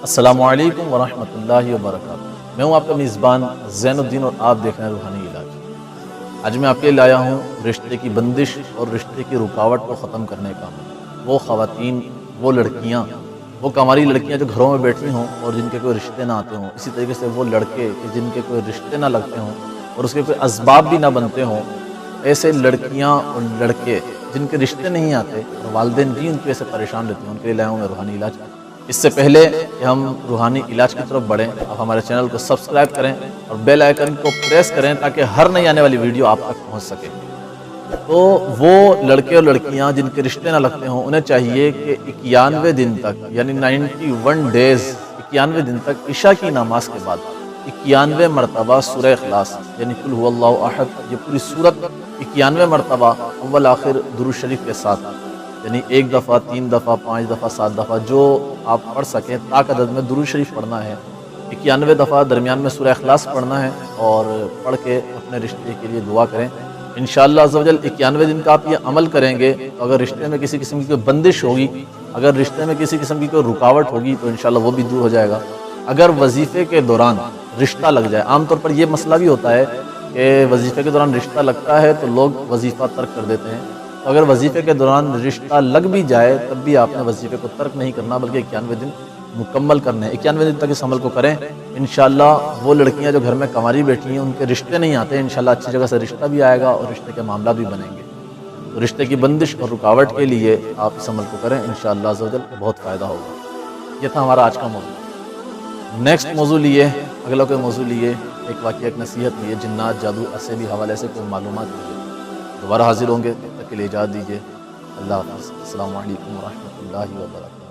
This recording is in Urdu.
السلام علیکم ورحمۃ اللہ وبرکاتہ۔ میں ہوں آپ کا میزبان زین الدین اور آپ دیکھ رہے ہیں روحانی علاج۔ آج میں آپ کے لیے لایا ہوں رشتے کی بندش اور رشتے کی رکاوٹ کو ختم کرنے کا۔ وہ خواتین، وہ لڑکیاں، وہ کماری لڑکیاں جو گھروں میں بیٹھی ہوں اور جن کے کوئی رشتے نہ آتے ہوں، اسی طریقے سے وہ لڑکے کہ جن کے کوئی رشتے نہ لگتے ہوں اور اس کے کوئی اسباب بھی نہ بنتے ہوں، ایسے لڑکیاں اور لڑکے جن کے رشتے نہیں آتے اور والدین بھی ان کی وجہ سے پریشان رہتے ہیں، ان کے لیے لایا ہوں میں روحانی علاج۔ اس سے پہلے کہ ہم روحانی علاج کی طرف بڑھیں، آپ ہمارے چینل کو سبسکرائب کریں اور بیل آئیکن کو پریس کریں تاکہ ہر نئی آنے والی ویڈیو آپ تک پہنچ سکے۔ تو وہ لڑکے اور لڑکیاں جن کے رشتے نہ لگتے ہوں، انہیں چاہیے کہ 91 دن تک، یعنی 91 ڈیز، 91 دن تک عشاء کی نماز کے بعد 91 مرتبہ سورہ اخلاص یعنی قل هو اللہ احد، یہ پوری سورت 91 مرتبہ اول آخر درود شریف کے ساتھ، یعنی 1 دفعہ، 3 دفعہ، 5 دفعہ، 7 دفعہ، جو آپ پڑھ سکیں طاق عدد میں درود شریف پڑھنا ہے۔ 91 دفعہ درمیان میں سورہ اخلاص پڑھنا ہے اور پڑھ کے اپنے رشتے کے لیے دعا کریں۔ انشاءاللہ عز و جل 91 دن کا آپ یہ عمل کریں گے تو اگر رشتے میں کسی قسم کی کوئی بندش ہوگی، اگر رشتے میں کسی قسم کی کوئی رکاوٹ ہوگی تو انشاءاللہ وہ بھی دور ہو جائے گا۔ اگر وظیفے کے دوران رشتہ لگ جائے، عام طور پر یہ مسئلہ بھی ہوتا ہے کہ وظیفے کے دوران رشتہ لگتا ہے تو لوگ وظیفہ ترک کر دیتے ہیں، تو اگر وظیفے کے دوران رشتہ لگ بھی جائے تب بھی آپ نے وظیفے کو ترک نہیں کرنا بلکہ 91 دن مکمل کرنے ہیں۔ 91 دن تک اس عمل کو کریں، انشاءاللہ وہ لڑکیاں جو گھر میں کنواری بیٹھی ہیں ان کے رشتے نہیں آتے، انشاءاللہ اچھی جگہ سے رشتہ بھی آئے گا اور رشتے کے معاملات بھی بنیں گے۔ تو رشتے کی بندش اور رکاوٹ کے لیے آپ اس عمل کو کریں، انشاءاللہ عز و جل بہت فائدہ ہوگا۔ یہ تھا ہمارا آج کا موضوع۔ نیکسٹ موضوع لیے، اگلا کوئی موضوع لیے، ایک واقعہ، ایک نصیحت لیے، جنات، جادو، اسے بھی حوالے سے کوئی معلومات لیے دوبارہ حاضر ہوں گے، تب تک کے لیے اجازت دیجیے۔ اللہ حافظ۔ السلام علیکم ورحمۃ اللہ وبرکاتہ۔